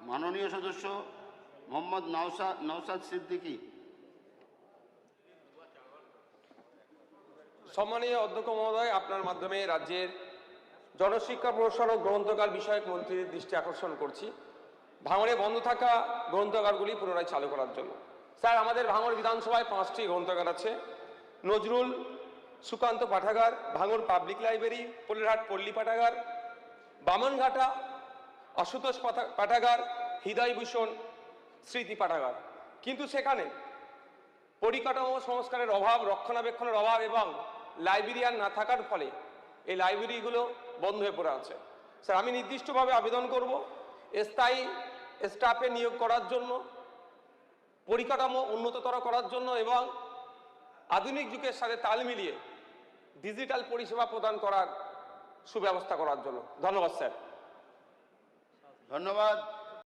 মাননীয় সদস্য মোহাম্মদ নওশাদ সিদ্দিকী। সম্মানীয় অধ্যক্ষ মহোদয়, আপনার মাধ্যমে রাজ্যের জনশিক্ষা প্রসার ও গ্রন্থাগার বিষয়ক মন্ত্রীর দৃষ্টি আকর্ষণ করছি ভাঙড়ে বন্ধ থাকা গ্রন্থাগারগুলি পুনরায় চালু করার জন্য। স্যার, আমাদের ভাঙড় বিধানসভায় 5টি গ্রন্থাগার আছে। নজরুল সুকান্ত পাঠাগার, ভাঙড় পাবলিক লাইব্রেরি, পোলেরহাট পল্লী পাঠাগার, বামনঘাটা আশুতোষ পাঠাগার, হৃদয়ভূষণ স্মৃতি পাঠাগার। কিন্তু সেখানে পরিকাঠামো সংস্কারের অভাব, রক্ষণাবেক্ষণের অভাব এবং লাইব্রেরিয়ান না থাকার ফলে এই লাইব্রেরিগুলো বন্ধ হয়ে পড়ে আছে। স্যার, আমি নির্দিষ্টভাবে আবেদন করব স্থায়ী স্টাফে নিয়োগ করার জন্য, পরিকাঠামো উন্নততর করার জন্য এবং আধুনিক যুগের সাথে তাল মিলিয়ে ডিজিটাল পরিষেবা প্রদান করার সুব্যবস্থা করার জন্য। ধন্যবাদ স্যার। ধন্যবাদ।